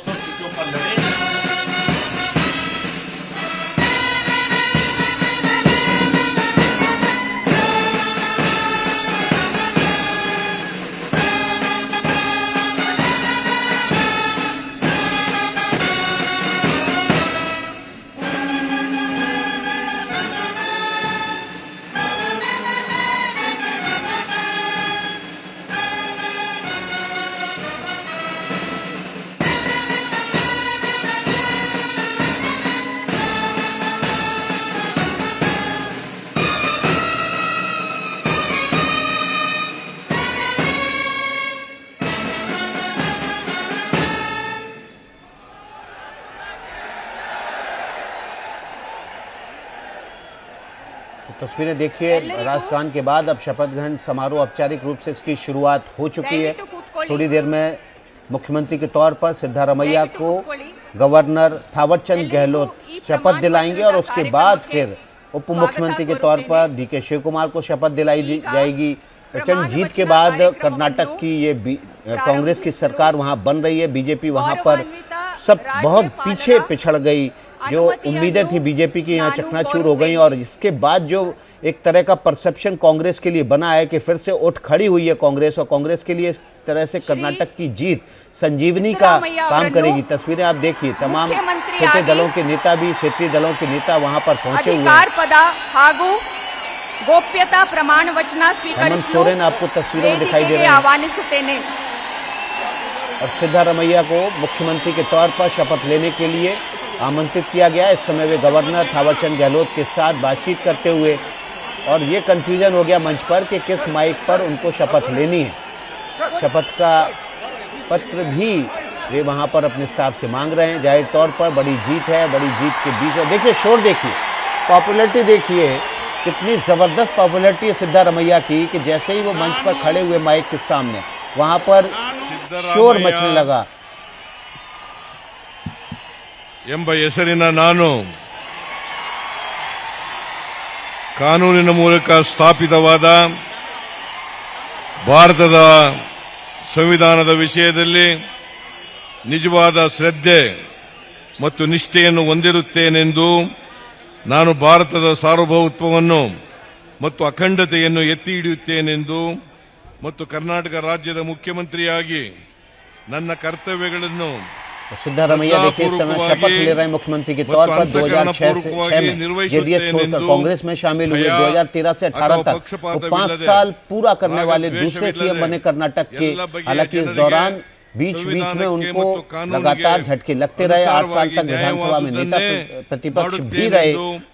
100 सीटों पर लड़े। तस्वीरें देखिए, राजस्थान के बाद अब शपथ ग्रहण समारोह औपचारिक रूप से इसकी शुरुआत हो चुकी है। थोड़ी देर में मुख्यमंत्री के तौर पर सिद्धारमैया को गवर्नर थावरचंद गहलोत शपथ दिलाएंगे और उसके बाद फिर उप मुख्यमंत्री के तौर पर डीके शिव कुमार को शपथ दिलाई जाएगी। प्रचंड जीत के बाद कर्नाटक की ये कांग्रेस की सरकार वहां बन रही है। बीजेपी वहां पर सब बहुत पीछे पिछड़ गई। जो उम्मीदें थी बीजेपी की यहाँ चकनाचूर हो गई और इसके बाद जो एक तरह का परसेप्शन कांग्रेस के लिए बना है कि फिर से उठ खड़ी हुई है कांग्रेस, और कांग्रेस के लिए इस तरह से कर्नाटक की जीत संजीवनी का काम करेगी। तस्वीरें आप देखिए, तमाम छोटे दलों के नेता भी, क्षेत्रीय दलों के नेता वहां पर पहुंचे हुए हैं। गोप्यता प्रमाण वचना हेमंत सोरेन आपको तस्वीरों में दिखाई दे रहे हैं और सिद्धारमैया को मुख्यमंत्री के तौर पर शपथ लेने के लिए आमंत्रित किया गया। इस समय वे गवर्नर थावरचंद गहलोत के साथ बातचीत करते हुए, और ये कंफ्यूजन हो गया मंच पर कि किस माइक पर उनको शपथ लेनी है। शपथ का पत्र भी वे वहां पर अपने स्टाफ से मांग रहे हैं। जाहिर तौर पर बड़ी जीत है, बड़ी जीत के बीच, और देखिए शोर देखिए, पॉपुलैरिटी देखिए, कितनी ज़बरदस्त पॉपुलैरिटी है सिद्धारमैया की कि जैसे ही वो मंच पर खड़े हुए माइक के सामने, वहां पर शोर मचने लगा। ಎಂಬ ಹೆಸರಿನ ನಾನು ಕಾನೂನಿನ ಮೂಲಕ ಸ್ಥಾಪಿತವಾದ ಭಾರತದ ಸಂವಿಧಾನದ ವಿಷಯದಲ್ಲಿ ನಿಜವಾದ ಶ್ರದ್ಧೆ ಮತ್ತು ನಿಷ್ಠೆಯನ್ನು ಹೊಂದಿರುತ್ತೇನೆಂದು ನಾನು ಭಾರತದ ಸಾರ್ವಭೌಮತ್ವವನ್ನು ಮತ್ತು ಅಖಂಡತೆಯನ್ನು ಎತ್ತಿ ಹಿಡಿಯುತ್ತೇನೆಂದು ಮತ್ತು ಕರ್ನಾಟಕ ರಾಜ್ಯದ ಮುಖ್ಯಮಂತ್ರಿಯಾಗಿ ನನ್ನ ಕರ್ತವ್ಯಗಳನ್ನು सिद्धारमैया देखिए इस समय शपथ ले रहे हैं मुख्यमंत्री के तौर पर। 2006 में जेडीएस छोड़कर कांग्रेस में शामिल हुए। 2013 से 18 तक वो 5 साल पूरा करने वाले दूसरे सीएम बने कर्नाटक के। हालांकि इस दौरान बीच में उनको लगातार झटके लगते रहे। 8 साल तक विधानसभा में नेता प्रतिपक्ष भी रहे।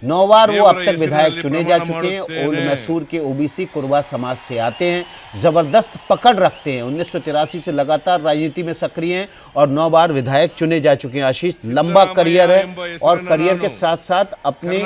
9 बार वो अब तक विधायक चुने जा चुके हैं। ओल्ड मैसूर के ओबीसी कुरवा समाज से आते हैं, जबरदस्त पकड़ रखते हैं। 1983 से लगातार राजनीति में सक्रिय हैं और 9 बार विधायक चुने जा चुके हैं। आशीष, लंबा करियर है और करियर के साथ साथ अपने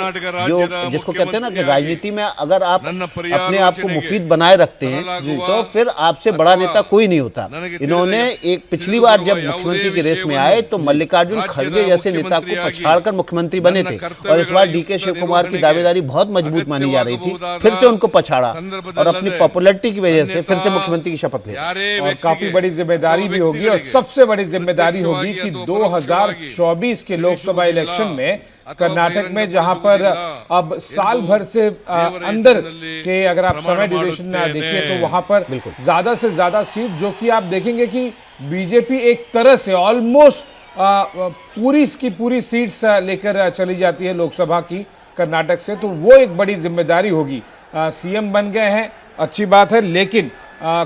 जो जिसको कहते हैं ना कि राजनीति में अगर आप अपने आप को मुफीद बनाए रखते हैं तो फिर आपसे बड़ा नेता कोई नहीं होता। इन्होंने एक पिछली बार जब मुख्यमंत्री की रेस में आए तो मल्लिकार्जुन खड़गे जैसे नेता को पछाड़कर मुख्यमंत्री बने थे, और इस बार डीके शिव कुमार की दावेदारी बहुत मजबूत मानी जा रही थी। फिर से उनको पछाड़ा और अपनी पॉपुलैरिटी की वजह से फिर से मुख्यमंत्री की शपथ ली। और काफी बड़ी जिम्मेदारी भी होगी, और सबसे बड़ी जिम्मेदारी होगी कि 2024 के लोकसभा इलेक्शन में कर्नाटक में, जहां पर अब साल भर से अंदर के अगर आप समय ड्यूरेशन देखिए तो वहां पर ज्यादा से ज्यादा सीट, जो कि आप देखेंगे कि बीजेपी एक तरह से ऑलमोस्ट पूरी की पूरी सीट्स लेकर चली जाती है लोकसभा की कर्नाटक से, तो वो एक बड़ी जिम्मेदारी होगी। सीएम बन गए हैं, अच्छी बात है, लेकिन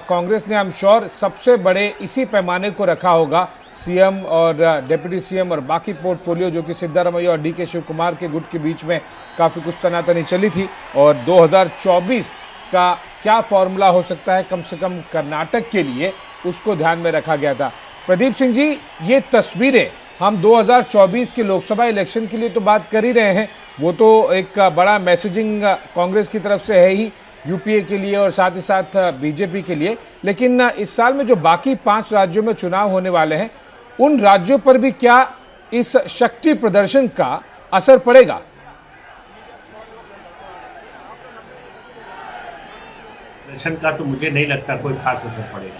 कांग्रेस ने आई एम श्योर सबसे बड़े इसी पैमाने को रखा होगा। सीएम और डिप्टी सीएम और बाकी पोर्टफोलियो जो कि सिद्धारमैया और डीके शिव कुमार के गुट के बीच में काफ़ी कुछ तनातनी चली थी, और 2024 का क्या फॉर्मूला हो सकता है कम से कम कर्नाटक के लिए, उसको ध्यान में रखा गया था। प्रदीप सिंह जी, ये तस्वीरें हम 2024 के लोकसभा इलेक्शन के लिए तो बात कर ही रहे हैं, वो तो एक बड़ा मैसेजिंग कांग्रेस की तरफ से है ही यूपीए के लिए और साथ ही साथ बीजेपी के लिए, लेकिन इस साल में जो बाकी 5 राज्यों में चुनाव होने वाले हैं, उन राज्यों पर भी क्या इस शक्ति प्रदर्शन का असर पड़ेगा? प्रदर्शन का तो मुझे नहीं लगता कोई खास असर पड़ेगा।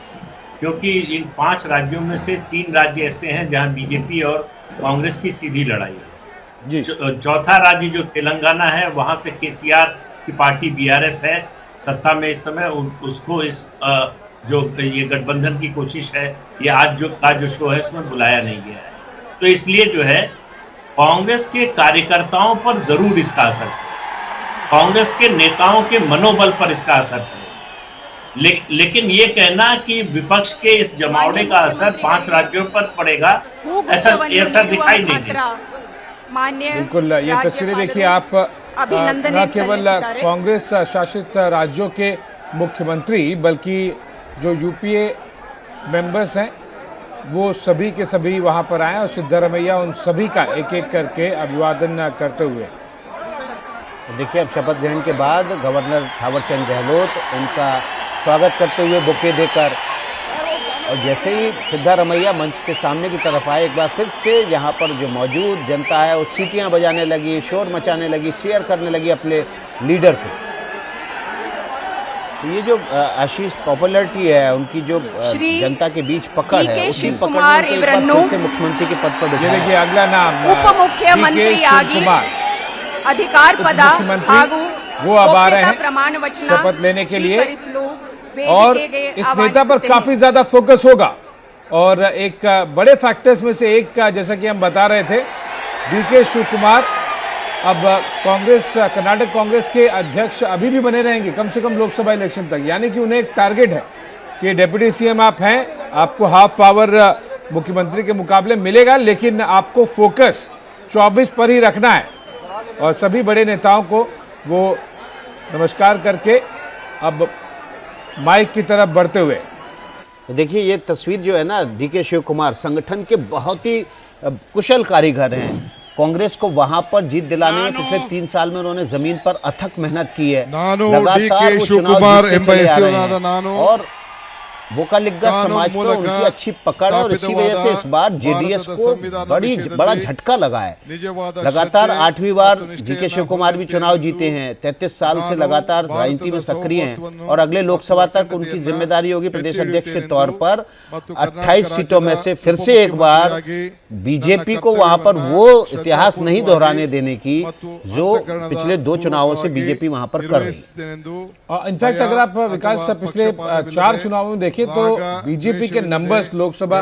क्योंकि इन 5 राज्यों में से 3 राज्य ऐसे हैं जहां बीजेपी और कांग्रेस की सीधी लड़ाई है। जी। चौथा राज्य जो तेलंगाना है, वहां से केसीआर की पार्टी बीआरएस है सत्ता में इस समय। उसको इस जो ये गठबंधन की कोशिश है, ये आज जो शो है उसमें बुलाया नहीं गया है। तो इसलिए जो है कांग्रेस के कार्यकर्ताओं पर जरूर इसका असर पड़ेगा, कांग्रेस के नेताओं के मनोबल पर इसका असर पड़ेगा। लेकिन ये कहना कि विपक्ष के इस जमावड़े का असर 5 राज्यों पर पड़ेगा, ऐसा दिखाई नहीं देता। बिल्कुल, ये तस्वीरें देखिए आप, न केवल कांग्रेस शासित राज्यों के मुख्यमंत्री बल्कि जो यूपीए मेंबर्स हैं वो सभी के सभी वहां पर आए और सिद्धारमैया उन सभी का एक एक करके अभिवादन करते हुए। देखिए, अब शपथ ग्रहण के बाद गवर्नर थावरचंद गहलोत उनका स्वागत करते हुए बुके देकर, और जैसे ही सिद्धारमैया मंच के सामने की तरफ आए, एक बार फिर से यहाँ पर जो मौजूद जनता है वो सीटियाँ बजाने लगी, शोर मचाने लगी, चीयर करने लगी अपने लीडर को। तो ये जो आशीष पॉपुलैरिटी है उनकी, जो जनता के बीच पकड़ है, उसी पकड़ में से मुख्यमंत्री के पद पर बिठाया। ये देखिए अगला नाम उप मुख्यमंत्री अधिकार पदा वो अब आ रहे हैं शपथ लेने के लिए, और इस नेता पर काफी ज्यादा फोकस होगा। और एक बड़े फैक्टर्स में से एक का, जैसा कि हम बता रहे थे, डीके शिव कुमार अब कांग्रेस, कर्नाटक कांग्रेस के अध्यक्ष अभी भी बने रहेंगे कम से कम लोकसभा इलेक्शन तक। यानी कि उन्हें एक टारगेट है कि डिप्टी सीएम आप हैं, आपको हाफ पावर मुख्यमंत्री के मुकाबले मिलेगा, लेकिन आपको फोकस 24 पर ही रखना है। और सभी बड़े नेताओं को वो नमस्कार करके अब माइक की तरफ बढ़ते हुए। देखिए, ये तस्वीर जो है ना, डीके शिव कुमार संगठन के बहुत ही कुशल कारीगर हैं। कांग्रेस को वहां पर जीत दिलाने में पिछले 3 साल में उन्होंने जमीन पर अथक मेहनत की है। लगातार वो चुनाव जीतते चले आ रहे हैं और वोकालिगा समाज पर उनकी अच्छी पकड़ है, और इसी वजह से इस बार जेडीएस को बड़ा झटका लगा है। लगातार 8वीं बार डीके शिव कुमार भी चुनाव जीते हैं, 33 साल से लगातार राजनीति में सक्रिय हैं, और अगले लोकसभा तक उनकी जिम्मेदारी होगी प्रदेश अध्यक्ष के तौर पर 28 सीटों में से फिर से एक बार बीजेपी को वहां पर वो इतिहास नहीं दोहराने देने की जो पिछले 2 चुनावों से बीजेपी वहां पर कर रही है। इनफैक्ट अगर आप विकास पिछले 4 चुनावों में देखिए तो बीजेपी के नंबर्स लोकसभा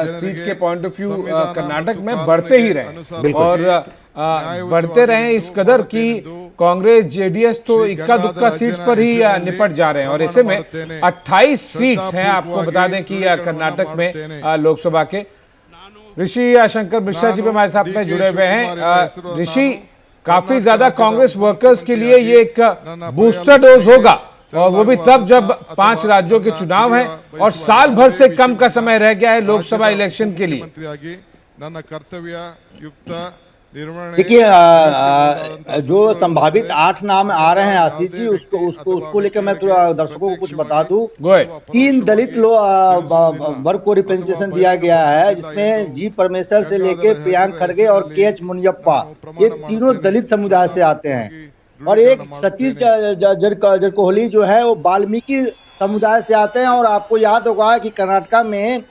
सीट के पॉइंट ऑफ व्यू कर्नाटक में बढ़ते ही रहे, और बढ़ते रहे इस कदर कि कांग्रेस जेडीएस तो इक्का दुक्का सीट्स पर ही निपट जा रहे हैं। और ऐसे में 28 सीट्स हैं, आपको बता दें कि कर्नाटक में लोकसभा के। ऋषि शंकर मिश्रा जी भी हमारे साथ में जुड़े हुए हैं। ऋषि, काफी ज्यादा कांग्रेस वर्कर्स के लिए ये एक बूस्टर डोज होगा, और वो भी तब जब 5 राज्यों के चुनाव हैं और साल भर से कम का समय रह गया है लोकसभा इलेक्शन के लिए। देखिए, जो संभावित 8 नाम आ रहे हैं आशीष जी, उसको लेकर मैं दर्शकों को कुछ बता दूं। 3 दलित वर्ग को रिप्रेजेंटेशन दिया गया है, जिसमें जी परमेश्वर से लेके प्रियांक खड़गे और के.एच. मुनियप्पा, ये तीनों दलित समुदाय से आते हैं। और एक सतीश जरकोहली जो है वो वाल्मीकि समुदाय से आते हैं। और आपको याद होगा कि कर्नाटक में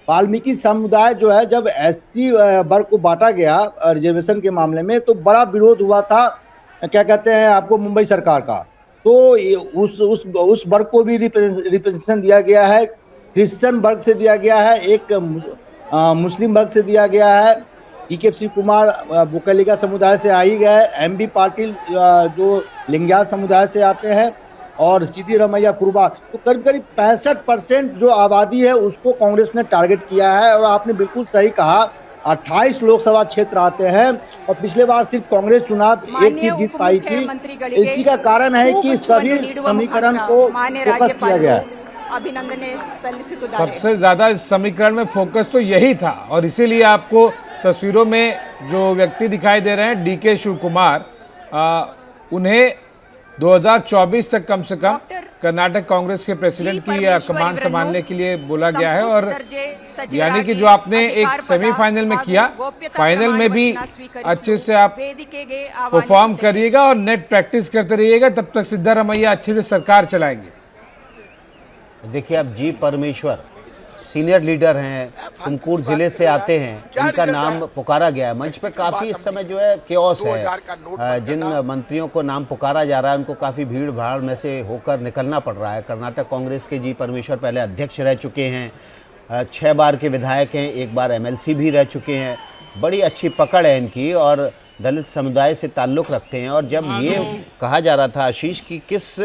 वाल्मीकि समुदाय जो है, जब एससी वर्ग को बांटा गया रिजर्वेशन के मामले में, तो बड़ा विरोध हुआ था, क्या कहते हैं आपको, मुंबई सरकार का। तो उस वर्ग को भी रिप्रेजेंटेशन दिया गया है, क्रिश्चियन वर्ग से दिया गया है, एक मुस्लिम वर्ग से दिया गया है। डीके शिव कुमार वोकालिगा समुदाय से आई गए, एमबी पाटिल जो लिंगायत समुदाय से आते हैं, और सिद्धारमैया कुरुबा। तो करीब 65% जो आबादी है उसको कांग्रेस ने टारगेट किया है। और आपने बिल्कुल सही कहा, 28 लोकसभा क्षेत्र आते हैं, और पिछले बार सिर्फ कांग्रेस चुनाव 1 सीट जीत पाई थी। इसी का कारण है कि सभी समीकरण को फोकस किया गया है। सबसे ज्यादा इस समीकरण में फोकस तो यही था, और इसीलिए आपको तस्वीरों में जो व्यक्ति दिखाई दे रहे हैं डीके शिव कुमार, उन्हें 2024 तक कम से कम कर्नाटक कांग्रेस के प्रेसिडेंट की कमान संभालने के लिए बोला गया है। और यानी कि जो आपने एक सेमीफाइनल में किया, फाइनल में भी अच्छे से आप परफॉर्म करिएगा और नेट प्रैक्टिस करते रहिएगा, तब तक सिद्धारमैया अच्छे से सरकार चलाएंगे। देखिए, अब जी परमेश्वर सीनियर लीडर हैं, तुमकुर जिले से आते हैं, इनका नाम पुकारा गया है। मंच पे काफ़ी इस समय जो है केओस है। जिन मंत्रियों को नाम पुकारा जा रहा है उनको काफ़ी भीड़ भाड़ में से होकर निकलना पड़ रहा है। कर्नाटक कांग्रेस के जी परमेश्वर पहले अध्यक्ष रह चुके हैं, 6 बार के विधायक हैं, 1 बार MLC भी रह चुके हैं। बड़ी अच्छी पकड़ है इनकी और दलित समुदाय से ताल्लुक़ रखते हैं। और जब ये कहा जा रहा था आशीष की किस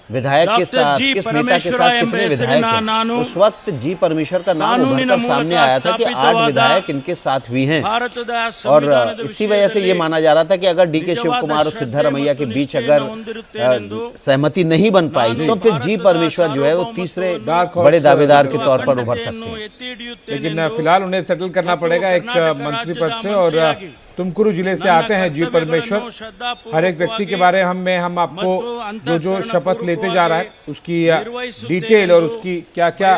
विधायक के साथ, किस नेता के साथ कितने विधायक हैं, उस वक्त जी परमेश्वर का नाम उभरकर सामने आया था कि 8 विधायक इनके साथ भी हैं। और इसी वजह से ये माना जा रहा था कि अगर DK शिव कुमार और सिद्धारमैया के बीच अगर सहमति नहीं बन पाई तो फिर जी परमेश्वर जो है वो तीसरे बड़े दावेदार के तौर पर उभर सकते हैं। लेकिन फिलहाल उन्हें सेटल करना पड़ेगा एक मंत्री पद से। और तुमकुरु जिले से आते हैं जी परमेश्वर। हर एक व्यक्ति के बारे में हम आपको जो शपथ लेते जा रहा है उसकी डिटेल और उसकी क्या क्या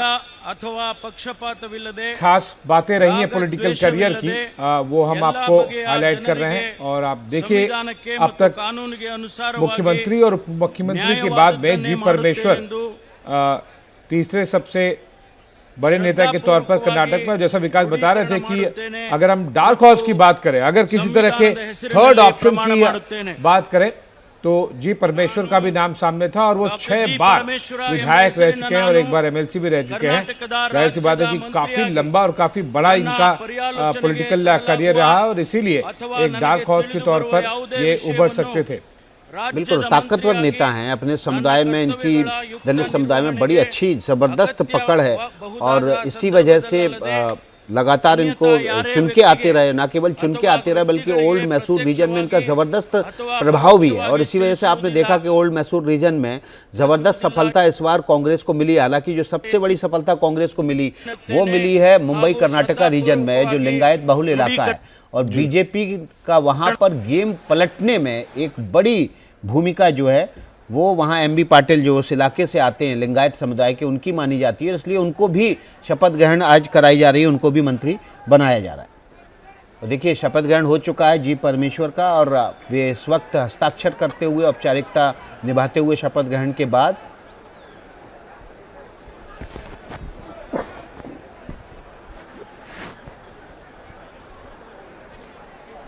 खास बातें रही हैं पॉलिटिकल करियर की, वो हम आपको हाईलाइट कर रहे हैं। और आप देखिए अब तक मुख्यमंत्री और उप मुख्यमंत्री के बाद में जी परमेश्वर तीसरे सबसे बड़े नेता के तौर पर कर्नाटक में, जैसा विकास बता रहे थे कि अगर हम डार्क हॉर्स की बात करें, अगर किसी तरह के थर्ड ऑप्शन की बात करें तो जी परमेश्वर का भी नाम सामने था। और वो 6 बार विधायक रह चुके हैं और 1 बार MLC भी रह चुके हैं। जाहिर सी बात है कि काफी लंबा और काफी बड़ा इनका पॉलिटिकल करियर रहा और इसीलिए एक डार्क हॉर्स के तौर पर ये उभर सकते थे। बिल्कुल ताकतवर नेता हैं अपने समुदाय में, इनकी दलित समुदाय में बड़ी अच्छी जबरदस्त पकड़ है और इसी वजह से लगातार इनको चुन के आते रहे, ना केवल चुन के आते रहे बल्कि ओल्ड मैसूर रीजन में इनका जबरदस्त प्रभाव भी है। और इसी वजह से आपने देखा कि ओल्ड मैसूर रीजन में जबरदस्त सफलता इस बार कांग्रेस को मिली। हालांकि जो सबसे बड़ी सफलता कांग्रेस को मिली वो मिली है मुंबई कर्नाटका रीजन में, जो लिंगायत बहुल इलाका है। और बीजेपी का वहां पर गेम पलटने में एक बड़ी भूमिका जो है वो वहाँ MB पाटिल जो उस इलाके से आते हैं लिंगायत समुदाय के, उनकी मानी जाती है। इसलिए उनको भी शपथ ग्रहण आज कराई जा रही है, उनको भी मंत्री बनाया जा रहा है। तो देखिए शपथ ग्रहण हो चुका है जी परमेश्वर का और वे इस वक्त हस्ताक्षर करते हुए, औपचारिकता निभाते हुए शपथ ग्रहण के बाद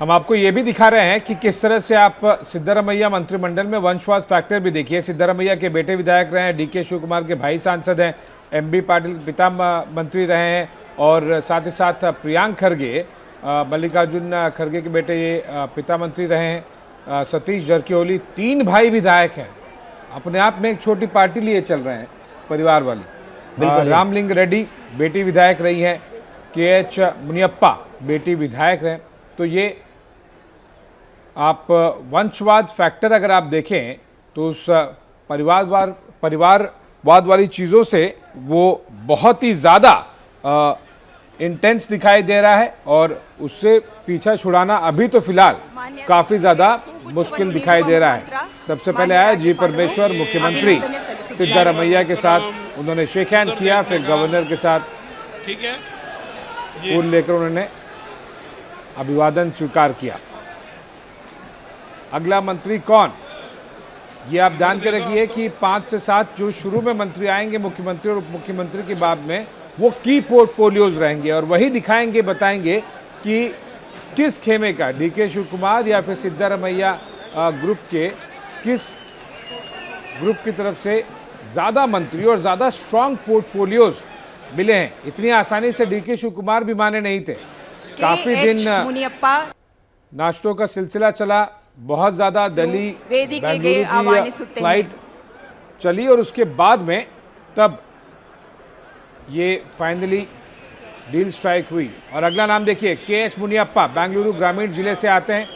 हम आपको ये भी दिखा रहे हैं कि किस तरह से आप सिद्धारमैया मंत्रिमंडल में वंशवाद फैक्टर भी देखिए। सिद्धारमैया के बेटे विधायक रहे हैं, DK शिव कुमार के भाई सांसद हैं, MB पाटिल पिता मंत्री रहे हैं और साथ ही साथ प्रियांक खरगे, मल्लिकार्जुन खरगे के बेटे ये पिता मंत्री रहे हैं, सतीश जरकिहोली, 3 भाई विधायक हैं। अपने आप में एक छोटी पार्टी लिए चल रहे हैं परिवार वाली। रामलिंग रेड्डी बेटी विधायक रही हैं, KH मुनियप्पा बेटी विधायक रहे। तो ये आप वंशवाद फैक्टर अगर आप देखें तो उस परिवारवाद वाली चीज़ों से वो बहुत ही ज़्यादा इंटेंस दिखाई दे रहा है और उससे पीछा छुड़ाना अभी तो फिलहाल काफ़ी ज़्यादा मुश्किल दिखाई दे रहा है। सबसे पहले आया जी परमेश्वर, मुख्यमंत्री सिद्धारमैया के साथ उन्होंने शेक हैंड किया, फिर गवर्नर के साथ फूल लेकर उन्होंने अभिवादन स्वीकार किया। अगला मंत्री कौन, ये आप ध्यान के रखिए कि 5 से 7 जो शुरू में मंत्री आएंगे मुख्यमंत्री और उप मुख्यमंत्री के बाद में, वो की पोर्टफोलियोज रहेंगे और वही दिखाएंगे, बताएंगे कि किस खेमे का, DK शिव कुमार या फिर सिद्धारमैया ग्रुप के किस ग्रुप की तरफ से ज़्यादा मंत्री और ज़्यादा स्ट्रांग पोर्टफोलियोज मिले हैं। इतनी आसानी से DK शिव कुमार भी माने नहीं थे। काफी दिन नाश्तों का सिलसिला चला, बहुत ज्यादा दिल्ली बेंगलुरु की फ्लाइट चली और उसके बाद में तब ये फाइनली डील स्ट्राइक हुई। और अगला नाम देखिए, KH मुनियप्पा बेंगलुरु ग्रामीण जिले से आते हैं।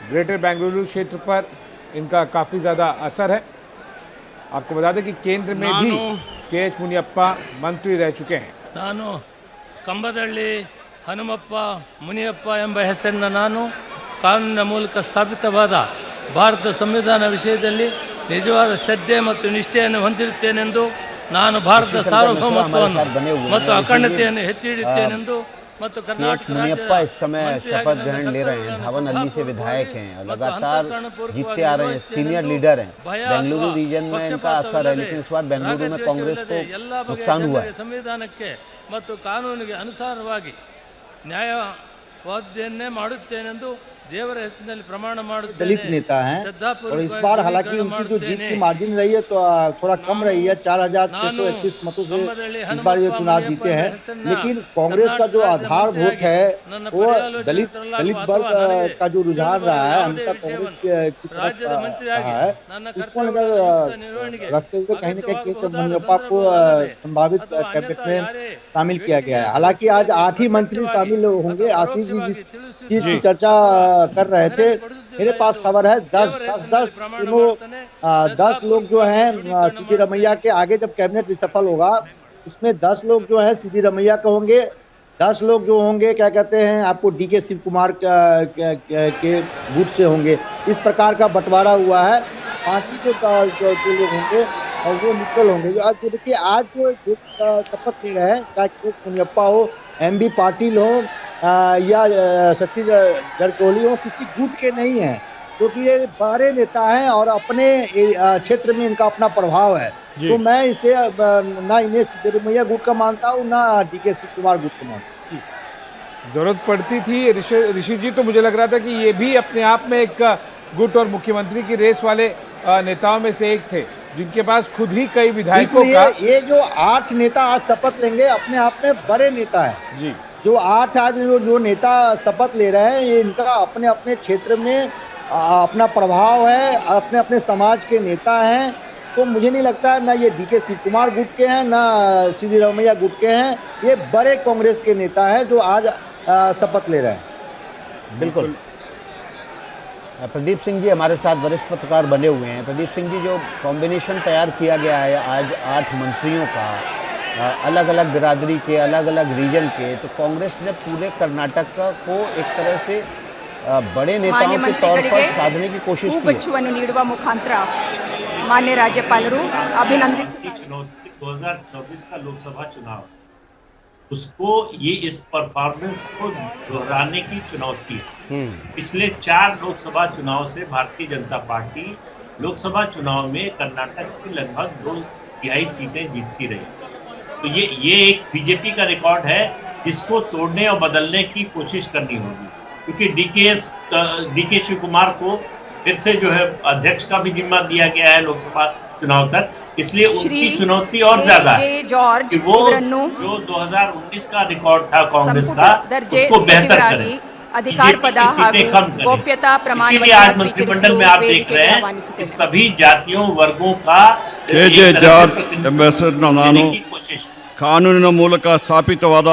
ग्रेटर बेंगलुरु क्षेत्र पर इनका काफी ज्यादा असर है। आपको बता दें कि केंद्र में भी KH मुनियप्पा मंत्री रह चुके हैं। ಕಂಬದಳ್ಳಿ ಹನುಮಪ್ಪ ಮುನಿಯಪ್ಪ ಎಂಬ ಹೆಸರಿನ ನಾನು ಕಾನೂನಿನ ಮೂಲಕ ಸ್ಥಾಪಿತವಾದ ಭಾರತ ಸಂವಿಧಾನ ವಿಷಯದಲ್ಲಿ ನಿಜವಾದ ಶ್ರದ್ಧೆ ಮತ್ತು ನಿಷ್ಠೆಯನ್ನು ಹೊಂದಿರುತ್ತೇನೆಂದು, ನಾನು ಭಾರತದ ಸಾರ್ವಭೌಮತ್ವವನ್ನು ಮತ್ತು ಅಖಂಡತೆಯನ್ನು ಎತ್ತಿ ಹಿಡಿಯುತ್ತೇನೆಂದು ಮತ್ತು KH ಕರ್ನಾಟಕ ಮುನಿಯಪ್ಪ इस समय शपथ ग्रहण ले रहे हैं। धावन अल्ली से विधायक हैं और लगातार जीतते आ रहे हैं, सीनियर लीडर हैं। बेंगलुरु रीजन में इनका असर है, लेकिन इस बार बेंगलुरु में कांग्रेस को नुकसान हुआ है। ಸಂವಿಧಾನಕ್ಕೆ ಮತ್ತು ಕಾನೂನಿಗೆ ಅನುಸಾರವಾಗಿ ನ್ಯಾಯವಾದನ್ನೇ ಮಾಡುತ್ತೇನೆಂದು देवर प्रमाण दलित नेता हैं और इस बार हालांकि उनकी जो जीत की मार्जिन रही है तो थोड़ा कम रही है, 4631 मतों से इस बार ये चुनाव जीते हैं। लेकिन कांग्रेस का जो आधारभूत है वो दलित वर्ग का जो रुझान रहा है हमेशा कांग्रेस की तरफ रहा है। इसको नजर रखते हुए कहीं न कहीं KH मुनियप्पा को संभावित कैबिनेट में शामिल किया गया है। हालांकि आज 8 ही मंत्री शामिल होंगे। आशीष जी जिस चीज की चर्चा कर रहे थे, मेरे पास खबर है 10 लोग जो हैं सिद्धिरमैया के आगे जब कैबिनेट रिशफल होगा उसमें 10 लोग जो हैं सिद्धिरमैया के होंगे, 10 लोग जो होंगे क्या कहते हैं आपको DK शिव कुमार के गुट से होंगे। इस प्रकार का बंटवारा हुआ है। बाकी जो लोग होंगे और वो न्यूट्रल होंगे। आज जो देखिए आज जो शपथ ले रहे हैं, चाहे KH मुनियप्पा हो, MB पाटिल हो या सतीश जारकिहोली हो, किसी गुट के नहीं है, क्योंकि ये बड़े नेता हैं और अपने क्षेत्र में इनका अपना प्रभाव है। तो मैं इसे ना इन्हें सिद्धिरमैया गुट का मानता हूँ, ना DK शिव कुमार गुट का मानता हूँ। जरूरत पड़ती थी ऋषि जी, तो मुझे लग रहा था कि ये भी अपने आप में एक गुट और मुख्यमंत्री की रेस वाले नेताओं में से एक थे, जिनके पास खुद ही कई विधायकों का ये जो 8 नेता आज शपथ लेंगे अपने आप में बड़े नेता है जी। जो 8 आज जो नेता शपथ ले रहे हैं ये इनका अपने अपने क्षेत्र में अपना प्रभाव है, अपने अपने समाज के नेता हैं। तो मुझे नहीं लगता ना ये DK शिव कुमार गुट के हैं ना सिद्धिरमैया गुट के हैं, ये बड़े कांग्रेस के नेता हैं जो आज शपथ ले रहे हैं। बिल्कुल। प्रदीप सिंह जी हमारे साथ वरिष्ठ पत्रकार बने हुए हैं। प्रदीप सिंह जी, जो कॉम्बिनेशन तैयार किया गया है आज 8 मंत्रियों का, अलग अलग बिरादरी के, अलग अलग रीजन के, तो कांग्रेस ने पूरे कर्नाटक को एक तरह से बड़े नेताओं के तौर पर साधने की कोशिश की है। मुखांतर मान्य राज्यपालರು ಅಭಿನಂದಿಸಿದ್ದಾರೆ। 2024 का लोकसभा चुनाव उसको ये इस परफॉर्मेंस को दोहराने की चुनौती है। पिछले 4 लोकसभा चुनाव से भारतीय जनता पार्टी लोकसभा चुनाव में कर्नाटक की लगभग 2/3 सीटें जीतती रही। तो ये एक बीजेपी का रिकॉर्ड है जिसको तोड़ने और बदलने की कोशिश करनी होगी, क्योंकि DK शिव कुमार को फिर से जो है अध्यक्ष का भी जिम्मा दिया गया है लोकसभा चुनाव तक, इसलिए उनकी चुनौती और ज्यादा है कि वो जो 2019 का रिकॉर्ड था कांग्रेस का उसको बेहतर करें, अधिकार पद सीटें कम करें। इसीलिए आज मंत्रिमंडल में आप देख रहे हैं कि सभी जातियों वर्गों का KJ ಜಾರ್ಜ್ ಎಂಬ ನಾನು ಕಾನೂನಿನ ಮೂಲಕ ಸ್ಥಾಪಿತವಾದ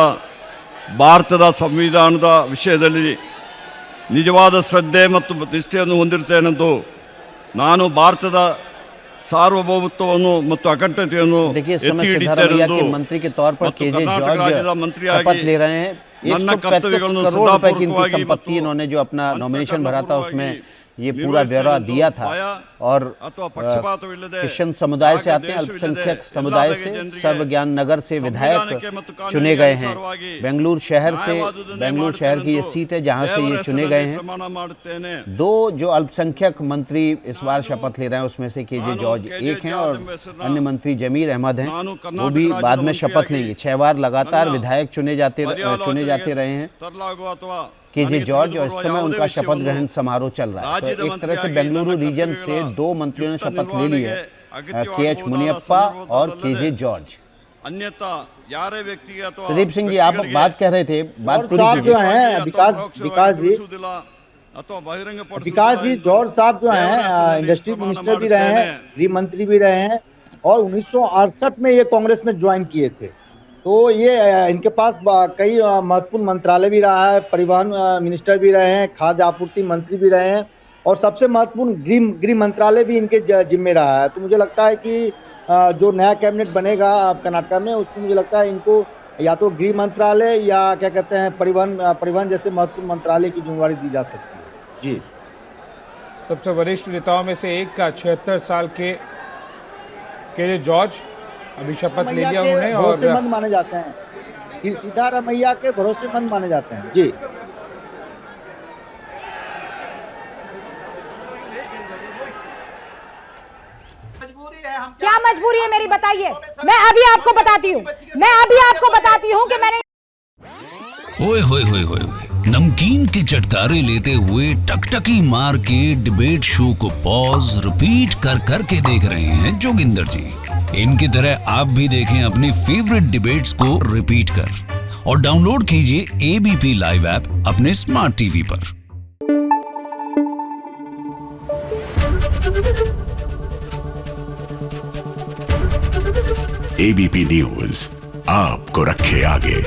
ಭಾರತದ ಸಂವಿಧಾನದ ವಿಷಯದಲ್ಲಿ ನಿಜವಾದ ಶ್ರದ್ಧೆ ಮತ್ತು ನಿಷ್ಠೆಯನ್ನು ಹೊಂದಿರುತ್ತೇನೆಂದು ನಾನು ಭಾರತದ ಸಾರ್ವಭೌಮತ್ವವನ್ನು ಮತ್ತು ಅಖಂಡತೆಯನ್ನು ಎತ್ತಿ ಹಿಡಿಯುತ್ತೇನೆಂದು मंत्री के तौर पर KJ जॉर्ज शपथ ले रहे हैं। ನನ್ನ 135 ಕರ್ತವ್ಯಗಳನ್ನು करोड़ रुपए की इनकी ಸದಾಪೂರ್ವಕವಾಗಿ संपत्ति, इन्होंने जो अपना नॉमिनेशन भरा था उसमें ये पूरा ब्यौरा दिया था। और क्रिश्चियन समुदाय से आते हैं, अल्पसंख्यक समुदाय से, सर्वज्ञान नगर से विधायक चुने गए हैं। बेंगलुरु शहर की ये सीट है जहां से ये चुने गए हैं। 2 जो अल्पसंख्यक मंत्री इस बार शपथ ले रहे हैं उसमें से KJ जॉर्ज एक हैं और अन्य मंत्री जमीर अहमद हैं, वो भी बाद में शपथ लेंगे। 6 बार लगातार विधायक चुने जाते रहे हैं KJ जॉर्ज, और इस समय उनका शपथ ग्रहण समारोह चल रहा है। तो एक तरह से बेंगलुरु रीजन से 2 मंत्रियों ने शपथ ले ली है, KH मुनियप्पा और KJ जॉर्ज। प्रदीप सिंह जी, आप बात कह रहे थे, बात पूरी जो है विकास जी जॉर्ज साहब जो हैं इंडस्ट्री मिनिस्टर भी रहे हैं, गृह मंत्री भी रहे हैं और 1968 में ये कांग्रेस में ज्वाइन किए थे। तो ये इनके पास कई महत्वपूर्ण मंत्रालय भी रहा है, परिवहन मिनिस्टर भी रहे हैं, खाद्य आपूर्ति मंत्री भी रहे हैं और सबसे महत्वपूर्ण गृह मंत्रालय भी इनके जिम्मे रहा है। तो मुझे लगता है कि जो नया कैबिनेट बनेगा कर्नाटक में उसमें मुझे लगता है इनको या तो गृह मंत्रालय या क्या कहते हैं परिवहन जैसे महत्वपूर्ण मंत्रालय की जिम्मेवारी दी जा सकती है। जी, सबसे वरिष्ठ नेताओं में से एक का 76 साल के KJ जॉर्ज अभी शपथ ले लिया उन्होंने और माने जाते हैं। सिद्धारमैया के भरोसेमंद माने जाते हैं। जी क्या मजबूरी है मेरी, बताइए। मैं अभी आपको बताती हूँ कि मैंने ओए होए होए होए नमकीन के चटकारे लेते हुए टकटकी मार के डिबेट शो को पॉज रिपीट कर कर के देख रहे हैं जोगिंदर जी। इनकी तरह आप भी देखें अपनी फेवरेट डिबेट्स को रिपीट कर और डाउनलोड कीजिए एबीपी लाइव ऐप अपने स्मार्ट टीवी पर। एबीपी न्यूज आपको रखे आगे।